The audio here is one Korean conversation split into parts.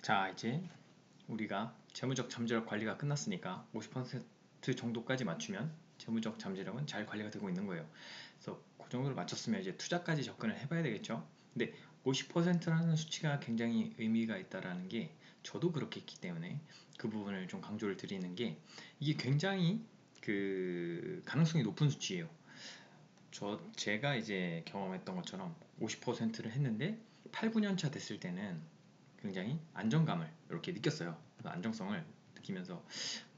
자, 이제 우리가 재무적 잠재력 관리가 끝났으니까 50% 정도까지 맞추면 재무적 잠재력은 잘 관리가 되고 있는 거예요. 그래서 그 정도를 맞췄으면 이제 투자까지 접근을 해봐야 되겠죠. 근데 50%라는 수치가 굉장히 의미가 있다라는 게 저도 그렇게 했기 때문에 그 부분을 좀 강조를 드리는 게, 이게 굉장히 그 가능성이 높은 수치예요. 제가 이제 경험했던 것처럼 50%를 했는데 8, 9년 차 됐을 때는 굉장히 안정감을 이렇게 느꼈어요. 그 안정성을 느끼면서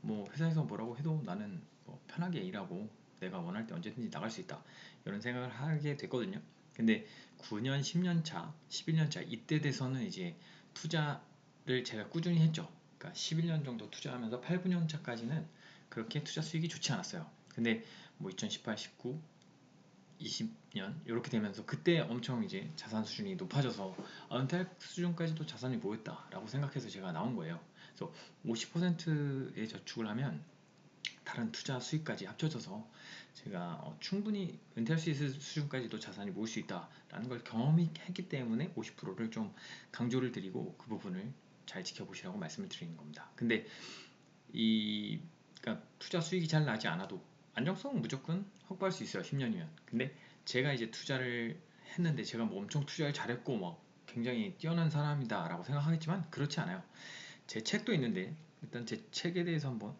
뭐 회사에서 뭐라고 해도 나는 뭐 편하게 일하고 내가 원할 때 언제든지 나갈 수 있다, 이런 생각을 하게 됐거든요. 근데 9년, 10년 차, 11년 차 이때 돼서는 이제 투자를 제가 꾸준히 했죠. 그러니까 11년 정도 투자하면서 8, 9년 차까지는 그렇게 투자 수익이 좋지 않았어요. 근데 뭐 2018, 19, 20년 이렇게 되면서 그때 엄청 이제 자산 수준이 높아져서 은퇴할 수준까지도 자산이 모였다 라고 생각해서 제가 나온 거예요. 그래서 50%의 저축을 하면 다른 투자 수익까지 합쳐져서 제가 충분히 은퇴할 수 있을 수준까지도 자산이 모을 수 있다라는 걸 경험했기 때문에 50%를 좀 강조를 드리고 그 부분을 잘 지켜보시라고 말씀을 드리는 겁니다. 근데 그러니까 투자 수익이 잘 나지 않아도 안정성은 무조건 확보할 수 있어요, 10년이면. 근데 제가 이제 투자를 했는데 제가 뭐 엄청 투자를 잘했고 막 굉장히 뛰어난 사람이다 라고 생각하겠지만 그렇지 않아요. 제 책도 있는데 일단 제 책에 대해서 한번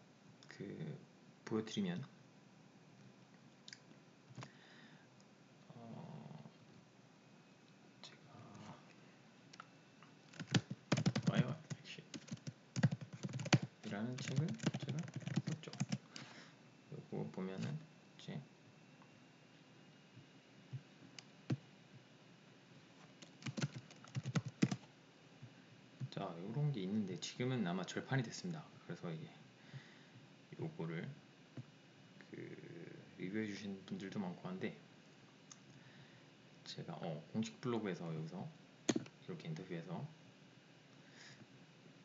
보여드리면, 제가 와이어 이라는 책을 제가 썼죠. 요거 보면은 이제 자, 요런 게 있는데 지금은 아마 절판이 됐습니다. 그래서 이게 요거를 리뷰해 주신 분들도 많고 한데, 제가 공식 블로그에서 여기서 이렇게 인터뷰해서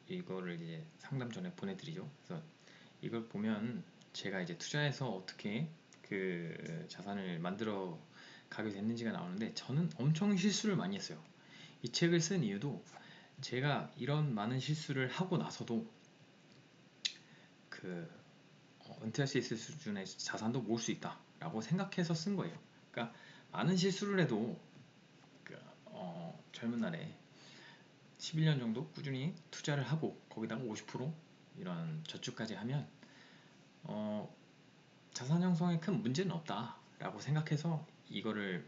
이거를 이제 상담 전에 보내드리죠. 그래서 이걸 보면 제가 이제 투자해서 어떻게 그 자산을 만들어 가게 됐는지가 나오는데, 저는 엄청 실수를 많이 했어요. 이 책을 쓴 이유도 제가 이런 많은 실수를 하고 나서도 은퇴할 수 있을 수준의 자산도 모을 수 있다 라고 생각해서 쓴 거예요. 그러니까 많은 실수를 해도 젊은 날에 11년 정도 꾸준히 투자를 하고 거기다가 50% 이런 저축까지 하면 자산 형성에 큰 문제는 없다 라고 생각해서 이거를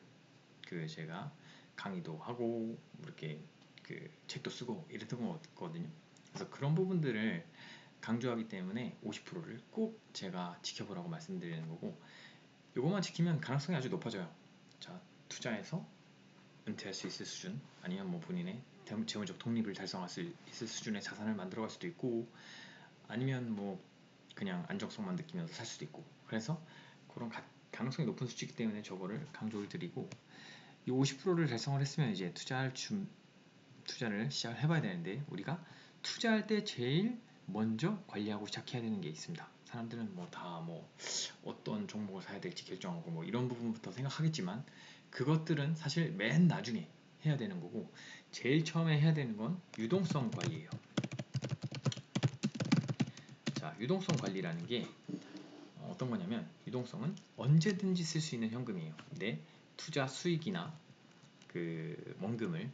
제가 강의도 하고 이렇게 책도 쓰고 이랬던 거거든요. 그래서 그런 부분들을 강조하기 때문에 50%를 꼭 제가 지켜보라고 말씀드리는 거고, 이것만 지키면 가능성이 아주 높아져요. 자, 투자해서 은퇴할 수 있을 수준, 아니면 뭐 본인의 재무적 독립을 달성할 수 있을 수준의 자산을 만들어갈 수도 있고, 아니면 뭐 그냥 안정성만 느끼면서 살 수도 있고, 그래서 그런 가능성이 높은 수치이기 때문에 저거를 강조를 드리고, 이 50%를 달성을 했으면 이제 투자를 시작을 해봐야 되는데, 우리가 투자할 때 제일 먼저 관리하고 시작해야 되는 게 있습니다. 사람들은 뭐 다 어떤 종목을 사야 될지 결정하고 뭐 이런 부분부터 생각하겠지만, 그것들은 사실 맨 나중에 해야 되는 거고, 제일 처음에 해야 되는 건 유동성 관리예요. 자, 유동성 관리라는 게 어떤 거냐면, 유동성은 언제든지 쓸 수 있는 현금이에요. 근데 투자 수익이나 원금을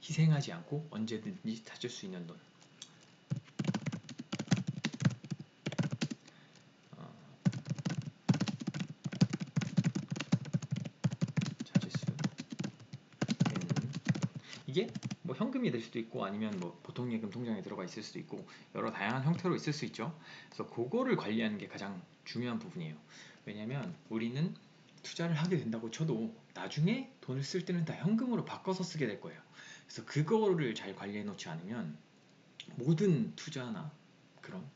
희생하지 않고 언제든지 찾을 수 있는 돈, 찾을 수 있는, 이게 뭐 현금이 될 수도 있고 아니면 뭐 보통 예금 통장에 들어가 있을 수도 있고 여러 다양한 형태로 있을 수 있죠. 그래서 그거를 관리하는 게 가장 중요한 부분이에요. 왜냐면 우리는 투자를 하게 된다고 쳐도 나중에 돈을 쓸 때는 다 현금으로 바꿔서 쓰게 될 거예요. 그래서 그거를 잘 관리해 놓지 않으면 모든 투자나 그런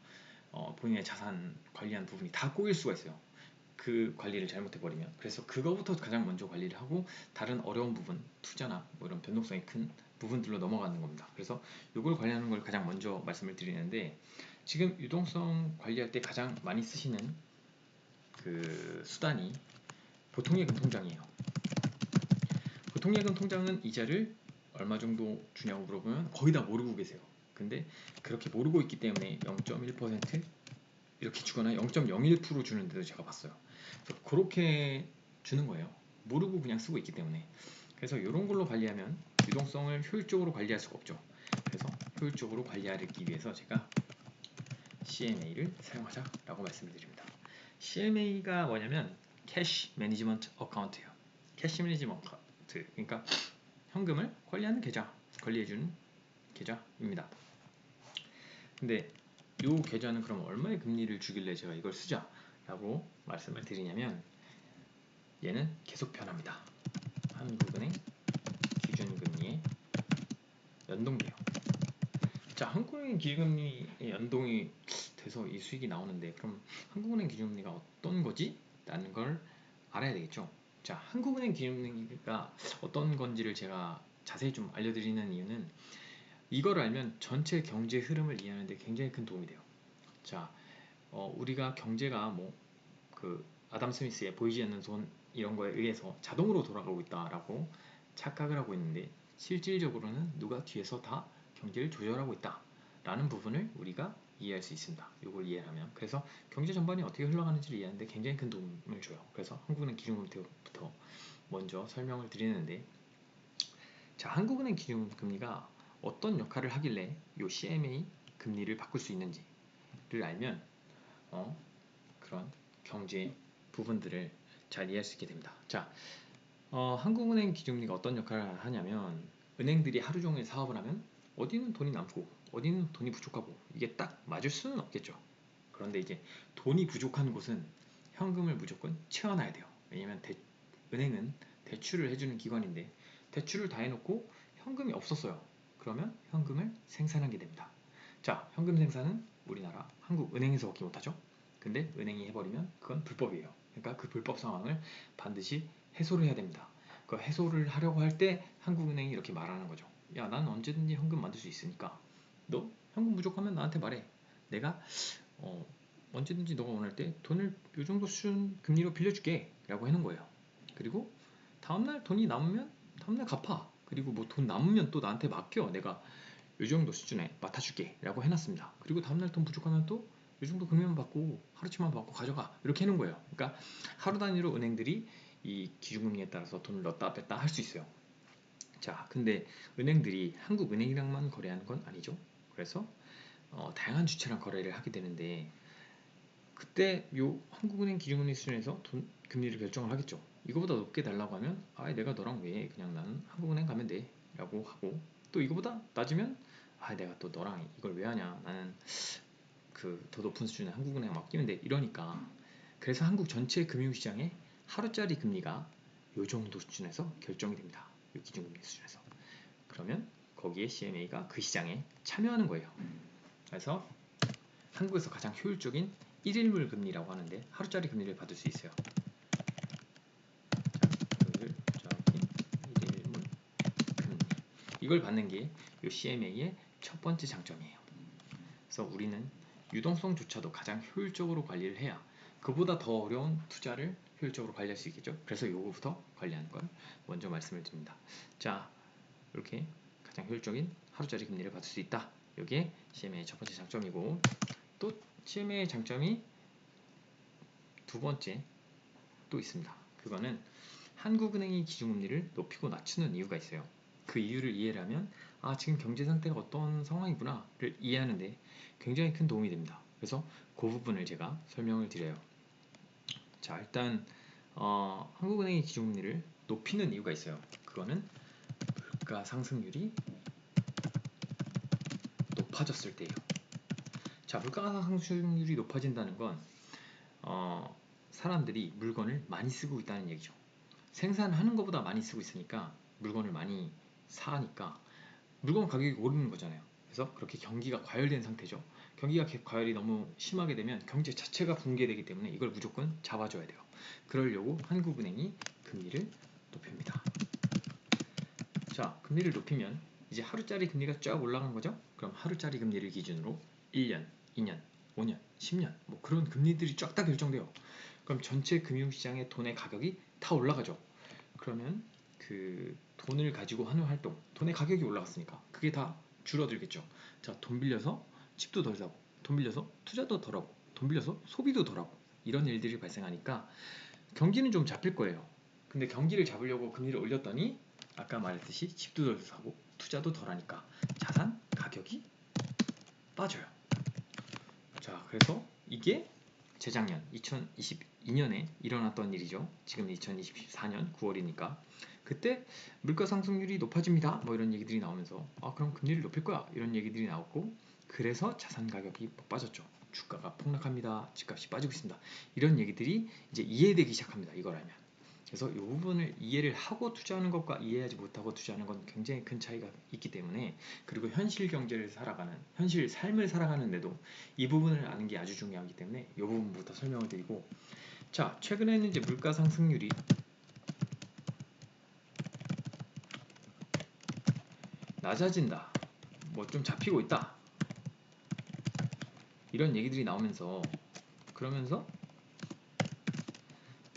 본인의 자산 관리하는 부분이 다 꼬일 수가 있어요. 그 관리를 잘못해버리면. 그래서 그거부터 가장 먼저 관리를 하고 다른 어려운 부분, 투자나 뭐 이런 변동성이 큰 부분들로 넘어가는 겁니다. 그래서 이걸 관리하는 걸 가장 먼저 말씀을 드리는데, 지금 유동성 관리할 때 가장 많이 쓰시는 수단이 보통예금 통장이에요. 보통예금 통장은 이자를 얼마 정도 주냐고 물어보면 거의 다 모르고 계세요. 근데 그렇게 모르고 있기 때문에 0.1% 이렇게 주거나 0.01% 주는데도 제가 봤어요. 그래서 그렇게 주는 거예요. 모르고 그냥 쓰고 있기 때문에. 그래서 이런 걸로 관리하면 유동성을 효율적으로 관리할 수가 없죠. 그래서 효율적으로 관리하기 위해서 제가 CMA를 사용하자라고 말씀을 드립니다. CMA가 뭐냐면 캐시 매니지먼트 어카운트예요. 캐시 매니지먼트 어카운트, 그러니까 현금을 관리하는 계좌, 관리해주는 계좌입니다. 근데 이 계좌는 그럼 얼마의 금리를 주길래 제가 이걸 쓰자라고 말씀을 드리냐면, 얘는 계속 변합니다. 한국은행 기준금리에 연동돼요. 자, 한국은행 기준금리에 연동이 돼서 이 수익이 나오는데, 그럼 한국은행 기준금리가 어떤 거지? 라는 걸 알아야 되겠죠. 자, 한국은행 기준금리가 어떤 건지를 제가 자세히 좀 알려드리는 이유는, 이걸 알면 전체 경제 흐름을 이해하는 데 굉장히 큰 도움이 돼요. 자, 우리가 경제가 그 아담 스미스의 보이지 않는 손 이런 거에 의해서 자동으로 돌아가고 있다라고 착각을 하고 있는데, 실질적으로는 누가 뒤에서 다 경제를 조절하고 있다라는 부분을 우리가 이해할 수 있습니다. 이걸 이해하면. 그래서 경제 전반이 어떻게 흘러가는지를 이해하는데 굉장히 큰 도움을 줘요. 그래서 한국은행 기준금리부터 먼저 설명을 드리는데, 자, 한국은행 기준금리가 어떤 역할을 하길래 이 CMA 금리를 바꿀 수 있는지를 알면 그런 경제 부분들을 잘 이해할 수 있게 됩니다. 자, 한국은행 기준금리가 어떤 역할을 하냐면, 은행들이 하루 종일 사업을 하면 어디는 돈이 남고 어디는 돈이 부족하고 이게 딱 맞을 수는 없겠죠. 그런데 이제 돈이 부족한 곳은 현금을 무조건 채워놔야 돼요. 왜냐면 은행은 대출을 해주는 기관인데, 대출을 다 해놓고 현금이 없었어요. 그러면 현금을 생산하게 됩니다. 자, 현금 생산은 우리나라 한국은행에서밖에 못하죠. 근데 은행이 해버리면 그건 불법이에요. 그러니까 그 불법 상황을 반드시 해소를 해야 됩니다. 그 해소를 하려고 할 때 한국은행이 이렇게 말하는 거죠. 야, 난 언제든지 현금 만들 수 있으니까 너 현금 부족하면 나한테 말해. 내가 언제든지 너가 원할 때 돈을 이 정도 수준 금리로 빌려줄게 라고 하는 거예요. 그리고 다음날 돈이 남으면 다음날 갚아. 그리고 뭐 돈 남으면 또 나한테 맡겨. 내가 이 정도 수준에 맡아줄게 라고 해놨습니다. 그리고 다음날 돈 부족하면 또 이 정도 금리만 받고 하루치만 받고 가져가, 이렇게 해놓은 거예요. 그러니까 하루 단위로 은행들이 이 기준금리에 따라서 돈을 넣었다 뺐다 할 수 있어요. 자, 근데 은행들이 한국은행이랑만 거래하는 건 아니죠. 그래서 다양한 주체랑 거래를 하게 되는데, 그때 요 한국은행 기준금리 수준에서 금리를 결정을 하겠죠. 이거보다 높게 달라고 하면, 내가 너랑 왜, 그냥 나는 한국은행 가면 돼 라고 하고, 또 이거보다 낮으면 내가 또 너랑 이걸 왜 하냐, 나는 그 더 높은 수준의 한국은행 맡기면 돼, 이러니까. 그래서 한국 전체 금융시장의 하루짜리 금리가 요 정도 수준에서 결정이 됩니다. 요 기준금리 수준에서. 그러면 거기에 CMA가 그 시장에 참여하는 거예요. 그래서 한국에서 가장 효율적인 1일물 금리라고 하는데, 하루짜리 금리를 받을 수 있어요. 자, 효율적인 1일물 금리, 이걸 받는 게 이 CMA의 첫 번째 장점이에요. 그래서 우리는 유동성조차도 가장 효율적으로 관리를 해야 그보다 더 어려운 투자를 효율적으로 관리할 수 있겠죠. 그래서 요거부터 관리하는 걸 먼저 말씀을 드립니다. 자, 이렇게 가장 효율적인 하루짜리 금리를 받을 수 있다. 이게 CMA의 첫 번째 장점이고, 또 CMA의 장점이 두 번째 또 있습니다. 그거는 한국은행이 기준금리를 높이고 낮추는 이유가 있어요. 그 이유를 이해하면 지금 경제 상태가 어떤 상황이구나를 이해하는데 굉장히 큰 도움이 됩니다. 그래서 그 부분을 제가 설명을 드려요. 자, 일단 한국은행이 기준금리를 높이는 이유가 있어요. 그거는 물가 상승률이 높아졌을 때예요. 자, 물가 상승률이 높아진다는 건 사람들이 물건을 많이 쓰고 있다는 얘기죠. 생산하는 것보다 많이 쓰고 있으니까 물건을 많이 사니까 물건 가격이 오르는 거잖아요. 그래서 그렇게 경기가 과열된 상태죠. 경기가 과열이 너무 심하게 되면 경제 자체가 붕괴되기 때문에 이걸 무조건 잡아줘야 돼요. 그러려고 한국은행이 금리를 높입니다. 자, 금리를 높이면 이제 하루짜리 금리가 쫙 올라간 거죠. 그럼 하루짜리 금리를 기준으로 1년, 2년, 5년, 10년 뭐 그런 금리들이 쫙 다 결정돼요. 그럼 전체 금융시장의 돈의 가격이 다 올라가죠. 그러면 그 돈을 가지고 하는 활동, 돈의 가격이 올라갔으니까 그게 다 줄어들겠죠. 자, 돈 빌려서 집도 덜 사고, 돈 빌려서 투자도 덜 하고, 돈 빌려서 소비도 덜 하고, 이런 일들이 발생하니까 경기는 좀 잡힐 거예요. 근데 경기를 잡으려고 금리를 올렸더니 아까 말했듯이 집도 덜 사고 투자도 덜 하니까 자산 가격이 빠져요. 자, 그래서 이게 재작년 2022년에 일어났던 일이죠. 지금 2024년 9월이니까 그때 물가 상승률이 높아집니다. 뭐 이런 얘기들이 나오면서 그럼 금리를 높일 거야. 이런 얘기들이 나왔고 그래서 자산 가격이 빠졌죠. 주가가 폭락합니다. 집값이 빠지고 있습니다. 이런 얘기들이 이제 이해되기 시작합니다. 이걸 알면. 그래서 이 부분을 이해를 하고 투자하는 것과 이해하지 못하고 투자하는 건 굉장히 큰 차이가 있기 때문에 그리고 현실 경제를 살아가는 현실 삶을 살아가는데도 이 부분을 아는 게 아주 중요하기 때문에 이 부분부터 설명을 드리고 자 최근에는 이제 물가 상승률이 낮아진다 뭐 좀 잡히고 있다 이런 얘기들이 나오면서 그러면서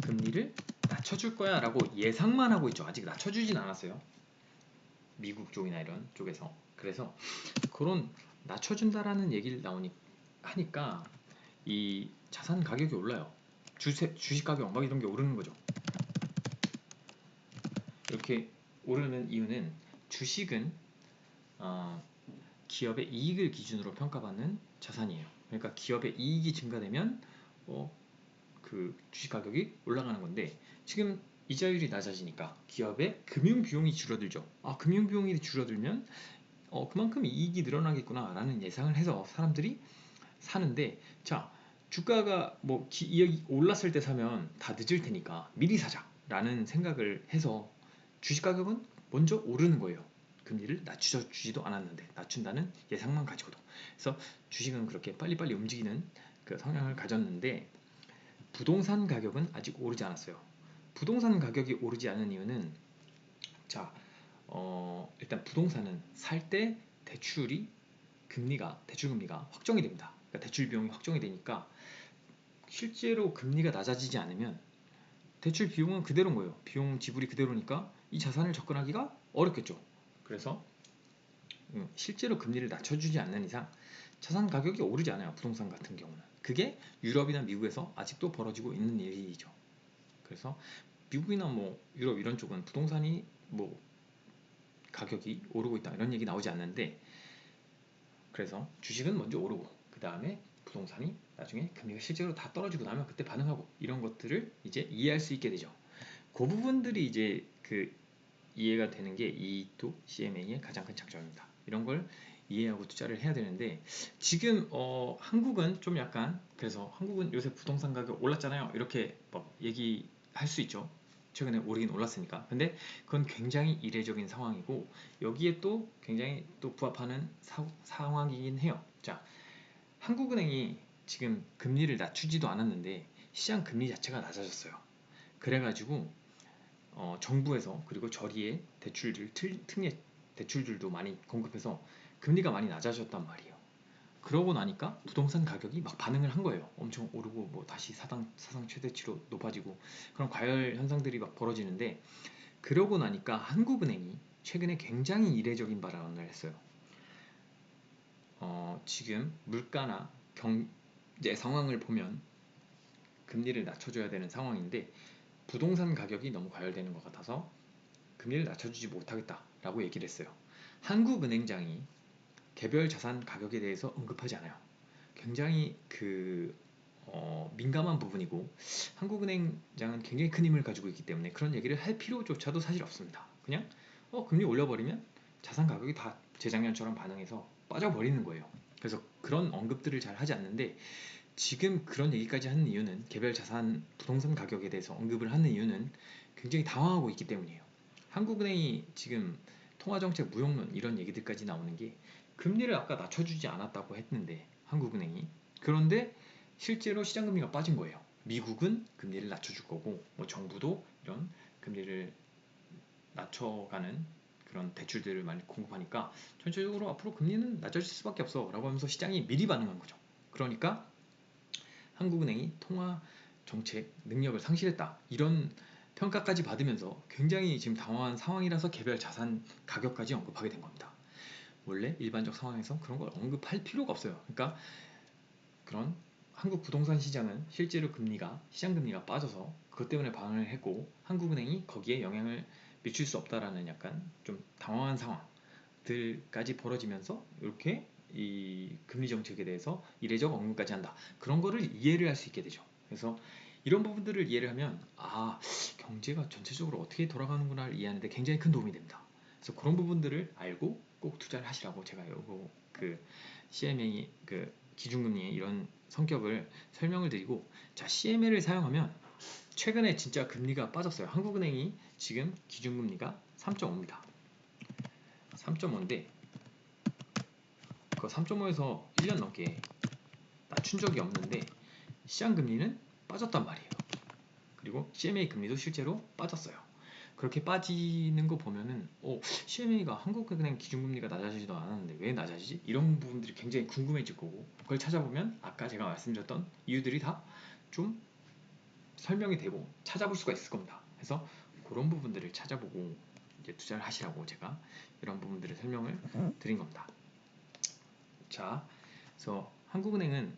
금리를 낮춰줄 거야 라고 예상만 하고 있죠. 아직 낮춰주진 않았어요. 미국 쪽이나 이런 쪽에서. 그래서 그런 낮춰준다라는 얘기를 하니까 이 자산 가격이 올라요. 주식 가격 막 이런 게 오르는 거죠. 이렇게 오르는 이유는 주식은 기업의 이익을 기준으로 평가받는 자산이에요. 그러니까 기업의 이익이 증가되면 그 주식 가격이 올라가는 건데 지금 이자율이 낮아지니까 기업의 금융 비용이 줄어들죠. 금융 비용이 줄어들면 그만큼 이익이 늘어나겠구나라는 예상을 해서 사람들이 사는데 자 주가가 뭐 이익이 올랐을 때 사면 다 늦을 테니까 미리 사자라는 생각을 해서 주식 가격은 먼저 오르는 거예요. 금리를 낮춰주지도 않았는데 낮춘다는 예상만 가지고도. 그래서 주식은 그렇게 빨리빨리 움직이는 그 성향을 가졌는데 부동산 가격은 아직 오르지 않았어요. 부동산 가격이 오르지 않은 이유는 자 일단 부동산은 살 때 대출 금리가 확정이 됩니다. 그러니까 대출 비용이 확정이 되니까 실제로 금리가 낮아지지 않으면 대출 비용은 그대로인 거예요. 비용 지불이 그대로니까 이 자산을 접근하기가 어렵겠죠. 그래서 실제로 금리를 낮춰주지 않는 이상 자산 가격이 오르지 않아요. 부동산 같은 경우는. 그게 유럽이나 미국에서 아직도 벌어지고 있는 일이죠. 그래서 미국이나 뭐 유럽 이런 쪽은 부동산이 뭐 가격이 오르고 있다 이런 얘기 나오지 않는데 그래서 주식은 먼저 오르고 그 다음에 부동산이 나중에 금리가 실제로 다 떨어지고 나면 그때 반응하고 이런 것들을 이제 이해할 수 있게 되죠. 그 부분들이 이제 그 이해가 되는 게 이2 CMA의 가장 큰 장점입니다. 이런 걸 이해하고 투자를 해야 되는데 지금 한국은 좀 약간 그래서 한국은 요새 부동산 가격 올랐잖아요. 이렇게 막 얘기할 수 있죠. 최근에 오르긴 올랐으니까. 근데 그건 굉장히 이례적인 상황이고 여기에 또 굉장히 또 부합하는 상황이긴 해요. 자, 한국은행이 지금 금리를 낮추지도 않았는데 시장 금리 자체가 낮아졌어요. 그래가지고 정부에서 그리고 저리에 특례 대출들도 많이 공급해서 금리가 많이 낮아졌단 말이에요. 그러고 나니까 부동산 가격이 막 반응을 한 거예요. 엄청 오르고 뭐 다시 사상 최대치로 높아지고 그런 과열 현상들이 막 벌어지는데 그러고 나니까 한국은행이 최근에 굉장히 이례적인 발언을 했어요. 지금 물가나 경제 상황을 보면 금리를 낮춰줘야 되는 상황인데 부동산 가격이 너무 과열되는 것 같아서 금리를 낮춰주지 못하겠다라고 얘기를 했어요. 한국은행장이 개별 자산 가격에 대해서 언급하지 않아요. 굉장히 민감한 부분이고 한국은행장은 굉장히 큰 힘을 가지고 있기 때문에 그런 얘기를 할 필요조차도 사실 없습니다. 그냥 금리 올려버리면 자산 가격이 다 재작년처럼 반응해서 빠져버리는 거예요. 그래서 그런 언급들을 잘 하지 않는데 지금 그런 얘기까지 하는 이유는 개별 자산 부동산 가격에 대해서 언급을 하는 이유는 굉장히 당황하고 있기 때문이에요. 한국은행이 지금 통화정책 무용론 이런 얘기들까지 나오는 게 금리를 아까 낮춰주지 않았다고 했는데 한국은행이 그런데 실제로 시장금리가 빠진 거예요. 미국은 금리를 낮춰줄 거고 뭐 정부도 이런 금리를 낮춰가는 그런 대출들을 많이 공급하니까 전체적으로 앞으로 금리는 낮아질 수밖에 없어 라고 하면서 시장이 미리 반응한 거죠. 그러니까 한국은행이 통화 정책 능력을 상실했다 이런 평가까지 받으면서 굉장히 지금 당황한 상황이라서 개별 자산 가격까지 언급하게 된 겁니다. 원래 일반적 상황에서 그런 걸 언급할 필요가 없어요. 그러니까 그런 한국 부동산 시장은 실제로 시장 금리가 빠져서 그것 때문에 반응을 했고 한국은행이 거기에 영향을 미칠 수 없다라는 약간 좀 당황한 상황들까지 벌어지면서 이렇게 이 금리 정책에 대해서 이례적 언급까지 한다. 그런 거를 이해를 할 수 있게 되죠. 그래서 이런 부분들을 이해를 하면 경제가 전체적으로 어떻게 돌아가는구나를 이해하는데 굉장히 큰 도움이 됩니다. 그래서 그런 부분들을 알고 꼭 투자를 하시라고 제가 요거 CMA 기준금리의 이런 성격을 설명을 드리고, 자, CMA를 사용하면 최근에 진짜 금리가 빠졌어요. 한국은행이 지금 기준금리가 3.5입니다. 3.5인데 그 3.5에서 1년 넘게 낮춘 적이 없는데 시장금리는 빠졌단 말이에요. 그리고 CMA 금리도 실제로 빠졌어요. 그렇게 빠지는 거 보면은 CMA가 한국은행 기준금리가 낮아지지도 않았는데 왜 낮아지지? 이런 부분들이 굉장히 궁금해질 거고, 그걸 찾아보면 아까 제가 말씀드렸던 이유들이 다 좀 설명이 되고 찾아볼 수가 있을 겁니다. 그래서 그런 부분들을 찾아보고 이제 투자를 하시라고 제가 이런 부분들을 설명을 드린 겁니다. 자, 그래서 한국은행은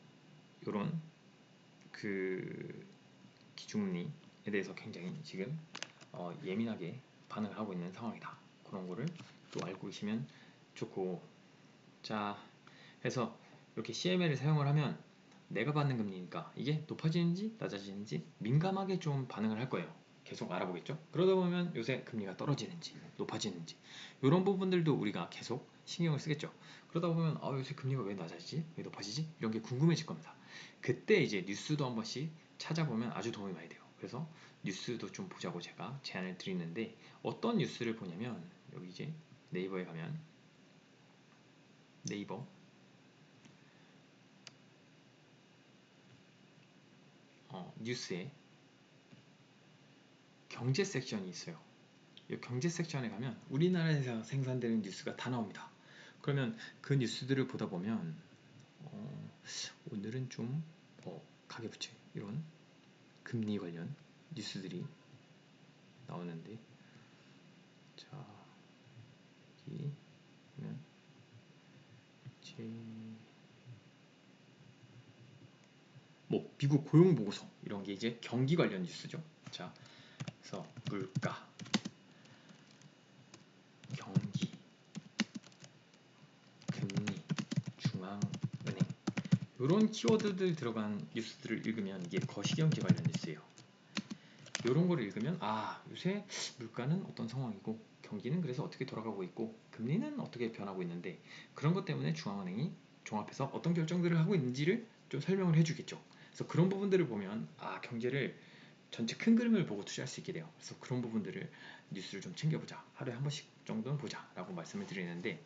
이런 기준금리에 대해서 굉장히 지금 예민하게 반응을 하고 있는 상황이다. 그런 거를 또 알고 계시면 좋고, 자, 해서 이렇게 CMA를 사용을 하면 내가 받는 금리니까 이게 높아지는지 낮아지는지 민감하게 좀 반응을 할 거예요. 계속 알아보겠죠. 그러다 보면 요새 금리가 떨어지는지 높아지는지 이런 부분들도 우리가 계속 신경을 쓰겠죠. 그러다 보면 요새 금리가 왜 낮아지지? 왜 높아지지? 이런 게 궁금해질 겁니다. 그때 이제 뉴스도 한 번씩 찾아보면 아주 도움이 많이 돼요. 그래서 뉴스도 좀 보자고 제가 제안을 드리는데, 어떤 뉴스를 보냐면 여기 이제 네이버에 가면 네이버 뉴스에 경제 섹션이 있어요. 이 경제 섹션에 가면 우리나라에서 생산되는 뉴스가 다 나옵니다. 그러면 그 뉴스들을 보다 보면 오늘은 좀 가계부채 이런 금리 관련 뉴스들이 나오는데, 자, 여기 보면 미국 고용 보고서 이런 게 이제 경기 관련 뉴스죠. 자, 그래서 물가, 경기, 금리, 중앙은행 이런 키워드들 들어간 뉴스들을 읽으면 이게 거시경제 관련 뉴스예요. 이런 거를 읽으면 요새 물가는 어떤 상황이고 경기는 그래서 어떻게 돌아가고 있고 금리는 어떻게 변하고 있는데 그런 것 때문에 중앙은행이 종합해서 어떤 결정들을 하고 있는지를 좀 설명을 해주겠죠. 그래서 그런 부분들을 보면 경제를 전체 큰 그림을 보고 투자할 수 있게 돼요. 그래서 그런 부분들을 뉴스를 좀 챙겨보자, 하루에 한 번씩 정도는 보자 라고 말씀을 드리는데,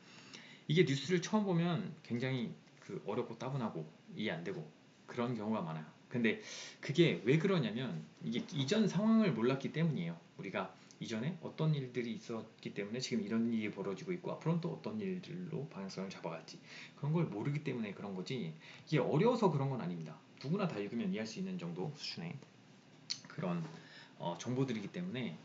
이게 뉴스를 처음 보면 굉장히 어렵고 따분하고 이해 안 되고 그런 경우가 많아요. 근데 그게 왜 그러냐면 이게 이전 상황을 몰랐기 때문이에요. 우리가 이전에 어떤 일들이 있었기 때문에 지금 이런 일이 벌어지고 있고 앞으로는 또 어떤 일들로 방향성을 잡아갈지 그런 걸 모르기 때문에 그런 거지, 이게 어려워서 그런 건 아닙니다. 누구나 다 읽으면 이해할 수 있는 정도 수준의 그런 정보들이기 때문에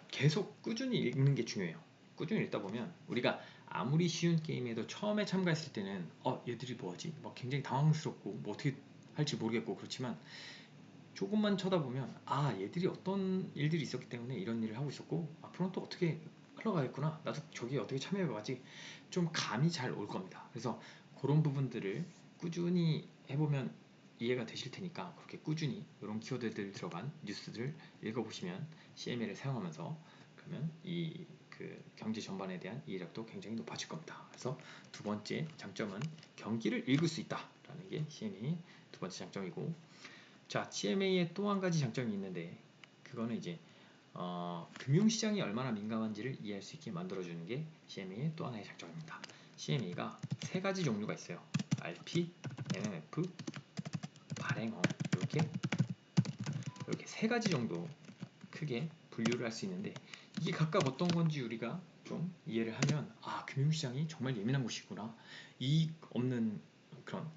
계속 꾸준히 읽는 게 중요해요. 꾸준히 읽다 보면 우리가 아무리 쉬운 게임에도 처음에 참가했을 때는 얘들이 뭐하지? 막 굉장히 당황스럽고 뭐 어떻게 할지 모르겠고 그렇지만 조금만 쳐다보면 얘들이 어떤 일들이 있었기 때문에 이런 일을 하고 있었고 앞으로는 또 어떻게 흘러가겠구나, 나도 저기에 어떻게 참여해봐야지, 좀 감이 잘 올 겁니다. 그래서 그런 부분들을 꾸준히 해보면 이해가 되실 테니까 그렇게 꾸준히 이런 키워드들 들어간 뉴스들 읽어보시면 CMA를 사용하면서 그러면 경제 전반에 대한 이해력도 굉장히 높아질 겁니다. 그래서 두 번째 장점은 경기를 읽을 수 있다라는 게 CMA의 두 번째 장점이고, 자, CMA의 또 한 가지 장점이 있는데 그거는 이제 금융시장이 얼마나 민감한지를 이해할 수 있게 만들어주는 게 CMA의 또 하나의 장점입니다. CMA가 세 가지 종류가 있어요. RP, MMF, 발행어, 이렇게 세 가지 정도 크게 분류를 할 수 있는데, 이게 각각 어떤 건지 우리가 좀 이해를 하면 금융시장이 정말 예민한 곳이구나, 이익 없는 그런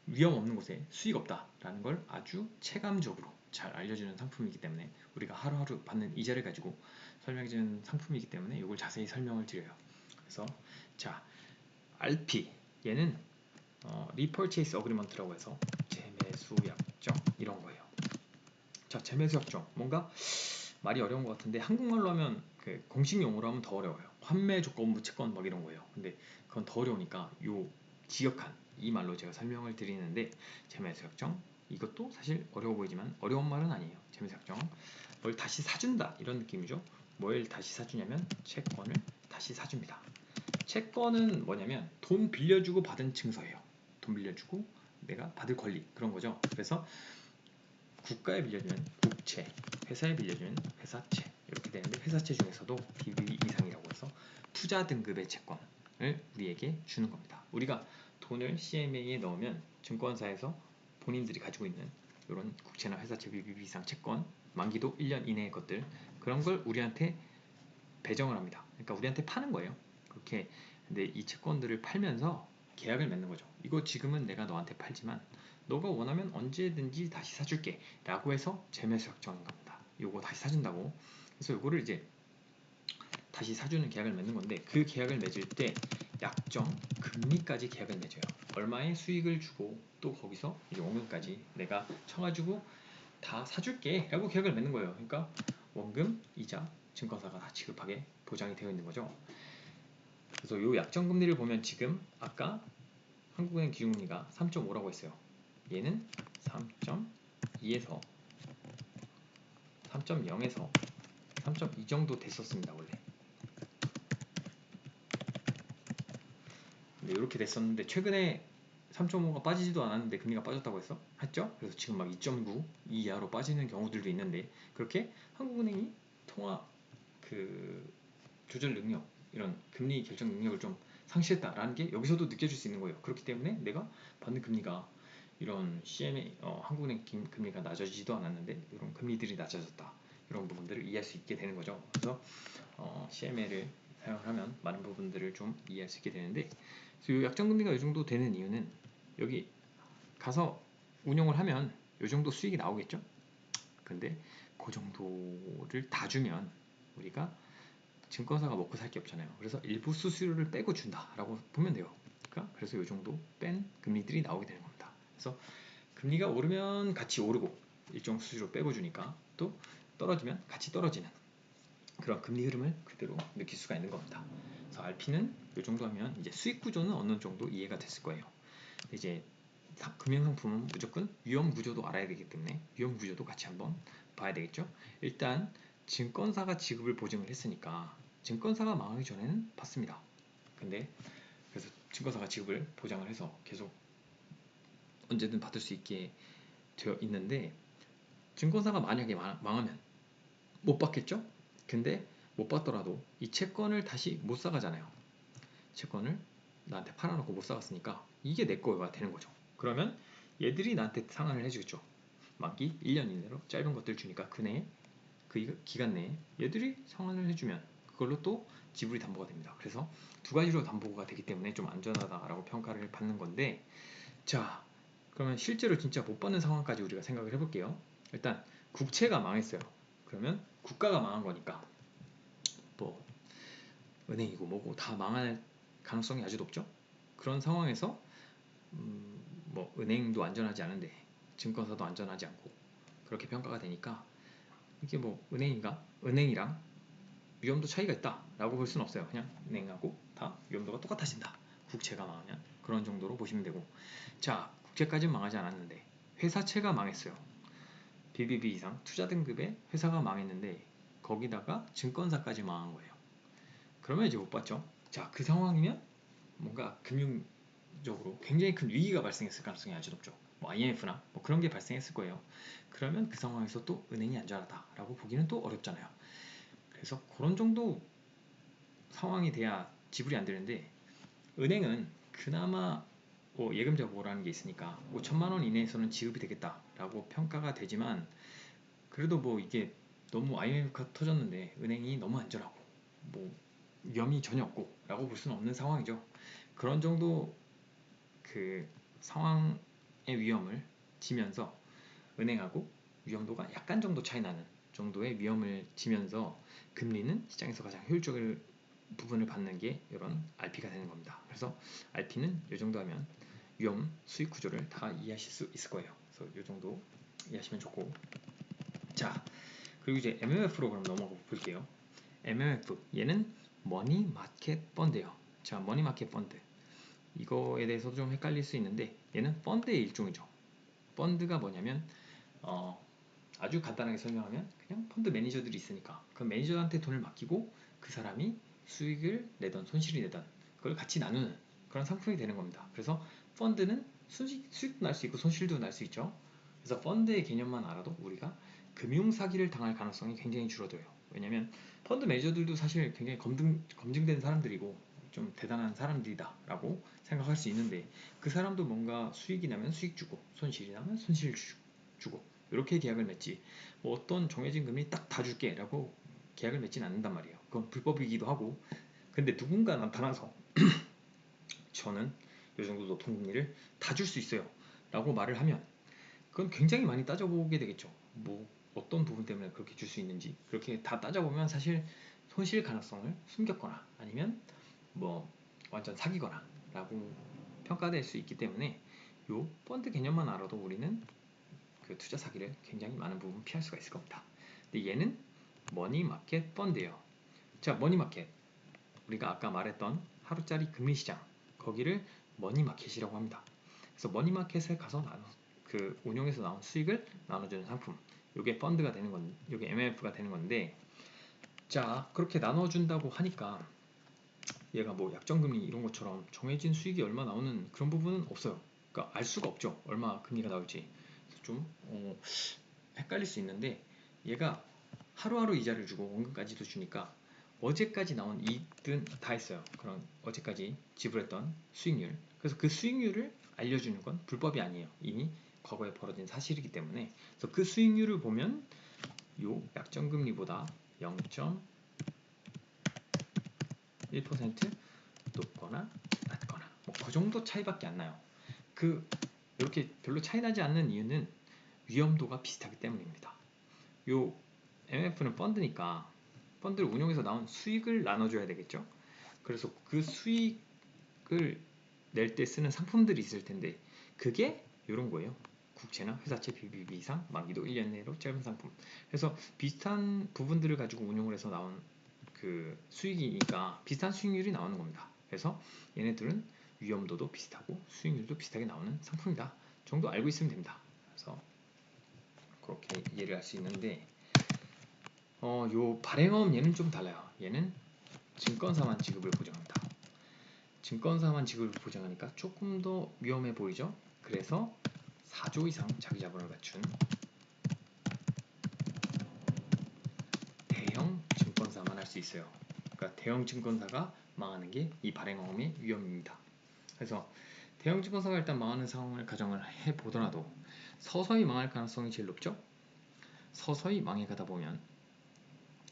위험 없는 곳에 수익 없다라는 걸 아주 체감적으로 잘 알려주는 상품이기 때문에, 우리가 하루하루 받는 이자를 가지고 설명해주는 상품이기 때문에 이걸 자세히 설명을 드려요. 그래서 자, RP 얘는 Repurchase Agreement라고 해서 재매수 약정 이런 거예요. 자, 재매수 약정 뭔가 말이 어려운 것 같은데 한국말로 하면 그 공식 용어로 하면 더 어려워요. 환매 조건부 채권 막 이런 거예요. 근데 그건 더 어려우니까 요 지역한 이 말로 제가 설명을 드리는데 재매수 약정 이것도 사실 어려워 보이지만 어려운 말은 아니에요. 재매수 약정 뭘 다시 사준다 이런 느낌이죠. 뭘 다시 사주냐면 채권을 다시 사줍니다. 채권은 뭐냐면 돈 빌려주고 받은 증서예요. 돈 빌려주고 내가 받을 권리 그런 거죠. 그래서 국가에 빌려주면 국채, 회사에 빌려주면 회사채 이렇게 되는데 회사채 중에서도 BBB 이상이라고 해서 투자 등급의 채권을 우리에게 주는 겁니다. 우리가 돈을 CMA에 넣으면 증권사에서 본인들이 가지고 있는 이런 국채나 회사채 BBB 이상 채권 만기도 1년 이내의 것들 그런 걸 우리한테 배정을 합니다. 그러니까 우리한테 파는 거예요. 그렇게 근데 이 채권들을 팔면서 계약을 맺는 거죠. 이거 지금은 내가 너한테 팔지만 너가 원하면 언제든지 다시 사줄게 라고 해서 재매수 약정인 겁니다. 요거 다시 사준다고. 그래서 요거를 이제 다시 사주는 계약을 맺는 건데 그 계약을 맺을 때 약정 금리까지 계약을 맺어요. 얼마의 수익을 주고 또 거기서 이제 원금까지 내가 쳐가지고 다 사줄게 라고 계약을 맺는 거예요. 그러니까 원금, 이자, 증권사가 다 지급하게 보장이 되어 있는 거죠. 그래서 요 약정 금리를 보면 지금 아까 한국은행 기준금리가 3.5라고 했어요. 얘는 3.2에서 3.0에서 3.2 정도 됐었습니다. 원래. 근데 이렇게 됐었는데 최근에 3.5가 빠지지도 않았는데 금리가 빠졌다고 했죠? 그래서 지금 막 2.9 이하로 빠지는 경우들도 있는데 그렇게 한국은행이 통화 그 조절 능력 이런 금리 결정 능력을 좀 상실했다라는 게 여기서도 느껴질 수 있는 거예요. 그렇기 때문에 내가 받는 금리가 이런 CMA 한국은행 금리가 낮아지지도 않았는데 이런 금리들이 낮아졌다 이런 부분들을 이해할 수 있게 되는 거죠. 그래서 CMA를 사용을 하면 많은 부분들을 좀 이해할 수 있게 되는데 그래서 이 약정 금리가 이 정도 되는 이유는 여기 가서 운용을 하면 이 정도 수익이 나오겠죠. 근데 그 정도를 다 주면 우리가 증권사가 먹고 살 게 없잖아요. 그래서 일부 수수료를 빼고 준다라고 보면 돼요. 그러니까 그래서 이 정도 뺀 금리들이 나오게 되는 겁니다. 그래서 금리가 오르면 같이 오르고 일정 수수료 빼고 주니까 또 떨어지면 같이 떨어지는 그런 금리 흐름을 그대로 느낄 수가 있는 겁니다. 그래서 RP는 이 정도 하면 이제 수익 구조는 어느 정도 이해가 됐을 거예요. 이제 금융상품은 무조건 위험 구조도 알아야 되기 때문에 위험 구조도 같이 한번 봐야 되겠죠. 일단 증권사가 지급을 보증을 했으니까 증권사가 망하기 전에는 받습니다. 근데 그래서 증권사가 지급을 보장을 해서 계속 언제든 받을 수 있게 되어 있는데 증권사가 만약에 망하면 못 받겠죠? 근데 못 받더라도 이 채권을 다시 못 사가잖아요. 채권을 나한테 팔아놓고 못 사갔으니까 이게 내 거가 되는 거죠. 그러면 얘들이 나한테 상환을 해주겠죠. 만기 1년 이내로 짧은 것들 주니까 그 내에 그 기간 내에 얘들이 상환을 해주면 그걸로 또 지불이 담보가 됩니다. 그래서 두 가지로 담보가 되기 때문에 좀 안전하다라고 평가를 받는 건데 자 그러면 실제로 진짜 못 받는 상황까지 우리가 생각을 해볼게요. 일단 국채가 망했어요. 그러면 국가가 망한 거니까 뭐 은행이고 뭐고 다 망할 가능성이 아주 높죠. 그런 상황에서 뭐 은행도 안전하지 않은데 증권사도 안전하지 않고 그렇게 평가가 되니까 이게 뭐 은행이랑 위험도 차이가 있다라고 볼 수는 없어요. 그냥 은행하고 다 위험도가 똑같아진다. 국채가 망하면 그런 정도로 보시면 되고 자 국채까지는 망하지 않았는데 회사채가 망했어요. BBB 이상 투자 등급의 회사가 망했는데 거기다가 증권사까지 망한 거예요. 그러면 이제 못 받죠. 자 그 상황이면 뭔가 금융적으로 굉장히 큰 위기가 발생했을 가능성이 아주 높죠. 뭐 IMF나 뭐 그런 게 발생했을 거예요. 그러면 그 상황에서 또 은행이 안전하다라고 보기는 또 어렵잖아요. 그래서 그런 정도 상황이 돼야 지불이 안 되는데 은행은 그나마 뭐 예금자 보호라는 게 있으니까 5천만 원 이내에서는 지급이 되겠다라고 평가가 되지만 그래도 뭐 이게 너무 IMF가 터졌는데 은행이 너무 안전하고 뭐 위험이 전혀 없고 라고 볼 수는 없는 상황이죠. 그런 정도 그 상황의 위험을 지면서 은행하고 위험도가 약간 정도 차이 나는 정도의 위험을 지면서 금리는 시장에서 가장 효율적인 부분을 받는 게 이런 RP가 되는 겁니다. 그래서 RP는 이 정도 하면 위험 수익 구조를 다 이해하실 수 있을 거예요. 그래서 이 정도 이해하시면 좋고, 자 그리고 이제 MMF로 그럼 넘어가 볼게요. MMF 얘는 머니 마켓 펀드예요. 자, 머니 마켓 펀드 이거에 대해서도 좀 헷갈릴 수 있는데 얘는 펀드의 일종이죠. 펀드가 뭐냐면 아주 간단하게 설명하면 그냥 펀드 매니저들이 있으니까 그 매니저한테 돈을 맡기고 그 사람이 수익을 내던 손실이 내던 그걸 같이 나누는 그런 상품이 되는 겁니다. 그래서 펀드는 수익도 날 수 있고 손실도 날 수 있죠. 그래서 펀드의 개념만 알아도 우리가 금융 사기를 당할 가능성이 굉장히 줄어들어요. 왜냐면 펀드 매니저들도 사실 굉장히 검증된 사람들이고 좀 대단한 사람들이다 라고 생각할 수 있는데, 그 사람도 뭔가 수익이 나면 수익 주고 손실이 나면 손실 주고 이렇게 계약을 맺지, 뭐 어떤 정해진 금리 딱 다 줄게 라고 계약을 맺진 않는단 말이에요. 그건 불법이기도 하고. 근데 누군가 나타나서 저는 이 정도 노통금리를 다 줄 수 있어요 라고 말을 하면 그건 굉장히 많이 따져보게 되겠죠. 뭐 어떤 부분 때문에 그렇게 줄 수 있는지 그렇게 다 따져보면 사실 손실 가능성을 숨겼거나 아니면 뭐 완전 사기거나 라고 평가될 수 있기 때문에 요 펀드 개념만 알아도 우리는 그 투자 사기를 굉장히 많은 부분 피할 수가 있을 겁니다. 근데 얘는 머니마켓 펀드예요. 자, 머니마켓 우리가 아까 말했던 하루짜리 금리시장 거기를 머니마켓이라고 합니다. 그래서 머니마켓에 가서 그 운용에서 나온 수익을 나눠주는 상품, 요게 펀드가 되는 건, 요게 MMF가 되는 건데, 자 그렇게 나눠준다고 하니까 얘가 뭐 약정금리 이런 것처럼 정해진 수익이 얼마 나오는 그런 부분은 없어요. 그러니까 알 수가 없죠. 얼마 금리가 나올지. 좀 헷갈릴 수 있는데 얘가 하루하루 이자를 주고 원금까지도 주니까 어제까지 나온 이익은 다 있어요. 그런 어제까지 지불했던 수익률. 그래서 그 수익률을 알려주는 건 불법이 아니에요. 이미 과거에 벌어진 사실이기 때문에. 그래서 그 수익률을 보면 요 약정금리보다 0.1% 높거나 낮거나 뭐 그 정도 차이밖에 안 나요. 이렇게 별로 차이 나지 않는 이유는 위험도가 비슷하기 때문입니다. 요 MF는 펀드니까 펀드를 운용해서 나온 수익을 나눠줘야 되겠죠. 그래서 그 수익을 낼 때 쓰는 상품들이 있을 텐데 그게 이런 거예요. 국채나 회사채 BBB 이상 만기도 1년 내로 짧은 상품. 그래서 비슷한 부분들을 가지고 운용을 해서 나온 그 수익이니까 비슷한 수익률이 나오는 겁니다. 그래서 얘네들은 위험도도 비슷하고 수익률도 비슷하게 나오는 상품이다 정도 알고 있으면 됩니다. 그래서 그렇게 이해를 할 수 있는데 요 발행업 얘는 좀 달라요. 얘는 증권사만 지급을 보장합니다. 증권사만 지급을 보장하니까 조금 더 위험해 보이죠. 그래서 4조 이상 자기 자본을 갖춘 대형 증권사만 할 수 있어요. 그러니까 대형 증권사가 망하는 게 이 발행업의 위험입니다. 그래서 대형 증권사가 일단 망하는 상황을 가정을 해보더라도 서서히 망할 가능성이 제일 높죠. 서서히 망해가다 보면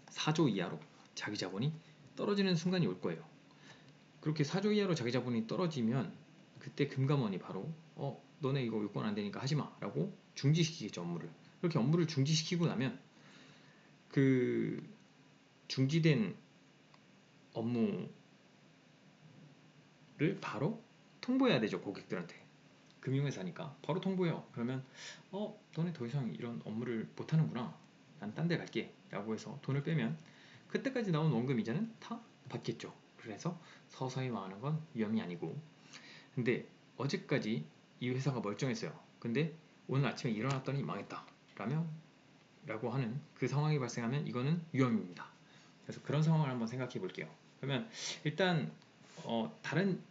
4조 이하로 자기 자본이 떨어지는 순간이 올 거예요. 그렇게 4조 이하로 자기 자본이 떨어지면 그때 금감원이 바로 너네 이거 요건 안 되니까 하지 마 라고 중지시키겠죠. 업무를. 그렇게 업무를 중지시키고 나면 그 중지된 업무를 바로 통보해야 되죠. 고객들한테. 금융회사니까 바로 통보해요. 그러면 너네 더 이상 이런 업무를 못하는구나, 난 딴 데 갈게 라고 해서 돈을 빼면 그때까지 나온 원금 이자는 다 받겠죠. 그래서 서서히 망하는 건 위험이 아니고, 근데 어제까지 이 회사가 멀쩡했어요. 근데 오늘 아침에 일어났더니 망했다 라고 하는 그 상황이 발생하면 이거는 위험입니다. 그래서 그런 상황을 한번 생각해 볼게요. 그러면 일단 다른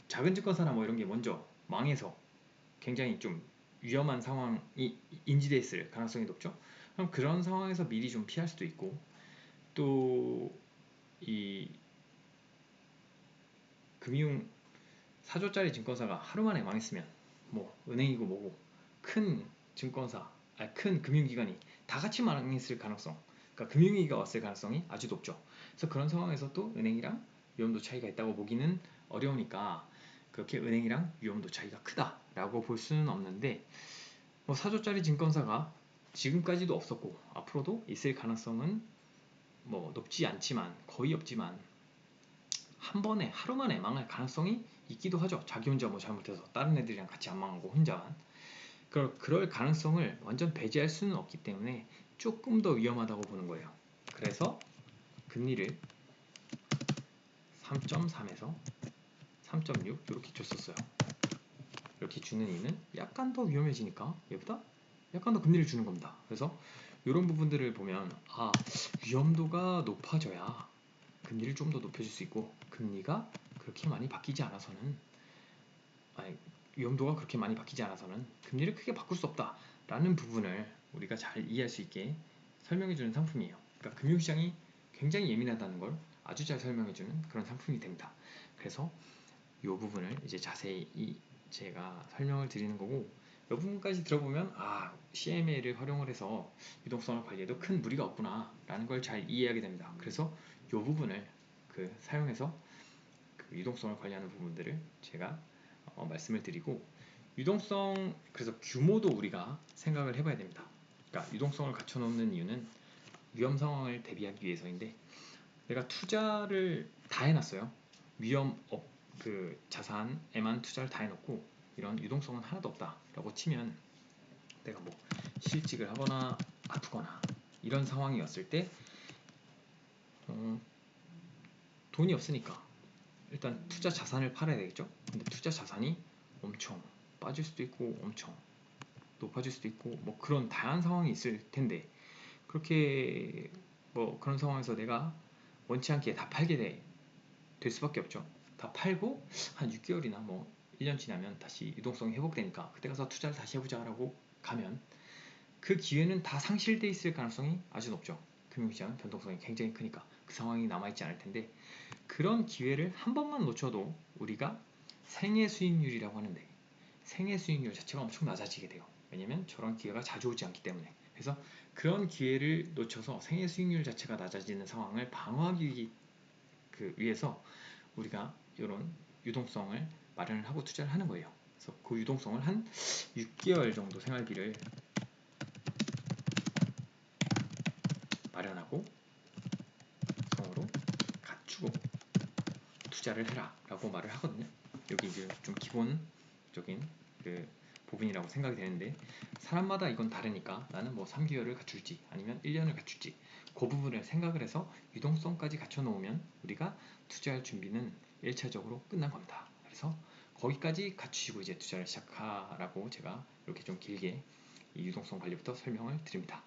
작은 증권사나 뭐 이런 게 먼저 망해서 굉장히 좀 위험한 상황이 인지돼 있을 가능성이 높죠. 그럼 그런 상황에서 미리 좀 피할 수도 있고, 또 이 금융 4조짜리 증권사가 하루 만에 망했으면 뭐 은행이고 뭐고 큰 증권사, 큰 금융기관이 다 같이 망했을 가능성, 그러니까 금융위기가 왔을 가능성이 아주 높죠. 그래서 그런 상황에서 또 은행이랑 위험도 차이가 있다고 보기는 어려우니까 그렇게 은행이랑 위험도 차이가 크다라고 볼 수는 없는데, 뭐 4조짜리 증권사가 지금까지도 없었고 앞으로도 있을 가능성은 뭐 높지 않지만 거의 없지만 한 번에 하루 만에 망할 가능성이 있기도 하죠. 자기 혼자 뭐 잘못해서 다른 애들이랑 같이 안 망하고 혼자만. 그럴 가능성을 완전 배제할 수는 없기 때문에 조금 더 위험하다고 보는 거예요. 그래서 금리를 3.3에서 3.6 이렇게 줬었어요. 이렇게 주는 이유는 약간 더 위험해지니까 얘보다 약간 더 금리를 주는 겁니다. 그래서 이런 부분들을 보면 위험도가 높아져야 금리를 좀 더 높여줄 수 있고, 금리가 그렇게 많이 바뀌지 않아서는, 아니, 위험도가 그렇게 많이 바뀌지 않아서는 금리를 크게 바꿀 수 없다라는 부분을 우리가 잘 이해할 수 있게 설명해주는 상품이에요. 그러니까 금융시장이 굉장히 예민하다는 걸 아주 잘 설명해주는 그런 상품이 됩니다. 그래서 이 부분을 이제 자세히 제가 설명을 드리는 거고, 이 부분까지 들어보면 CMA를 활용을 해서 유동성을 관리해도 큰 무리가 없구나 라는 걸 잘 이해하게 됩니다. 그래서 이 부분을 사용해서 유동성을 관리하는 부분들을 제가 말씀을 드리고, 유동성, 그래서 규모도 우리가 생각을 해봐야 됩니다. 그러니까 유동성을 갖춰놓는 이유는 위험 상황을 대비하기 위해서인데, 내가 투자를 다 해놨어요. 위험 자산에만 투자를 다 해놓고 이런 유동성은 하나도 없다라고 치면, 내가 뭐 실직을 하거나 아프거나 이런 상황이었을 때 돈이 없으니까 일단 투자 자산을 팔아야 되겠죠. 근데 투자 자산이 엄청 빠질 수도 있고 엄청 높아질 수도 있고 뭐 그런 다양한 상황이 있을 텐데, 그렇게 뭐 그런 상황에서 내가 원치 않게 다 팔게 될 수밖에 없죠. 다 팔고 한 6개월이나 뭐 1년 지나면 다시 유동성이 회복되니까 그때 가서 투자를 다시 해보자라고 가면 그 기회는 다 상실돼 있을 가능성이 아주 높죠. 금융시장은 변동성이 굉장히 크니까 그 상황이 남아있지 않을 텐데, 그런 기회를 한 번만 놓쳐도 우리가 생애 수익률이라고 하는데, 생애 수익률 자체가 엄청 낮아지게 돼요. 왜냐면 저런 기회가 자주 오지 않기 때문에. 그래서 그런 기회를 놓쳐서 생애 수익률 자체가 낮아지는 상황을 방어하기 위해서 우리가 이런 유동성을 마련을 하고 투자를 하는 거예요. 그래서 그 유동성을 한 6개월 정도 생활비를 마련하고 성으로 갖추고 투자를 해라 라고 말을 하거든요. 여기 이제 좀 기본적인 부분이라고 생각이 되는데, 사람마다 이건 다르니까 나는 뭐 3개월을 갖출지 아니면 1년을 갖출지 그 부분을 생각을 해서 유동성까지 갖춰 놓으면 우리가 투자할 준비는 1차적으로 끝난 겁니다. 그래서 거기까지 갖추시고 이제 투자를 시작하라고 제가 이렇게 좀 길게 이 유동성 관리부터 설명을 드립니다.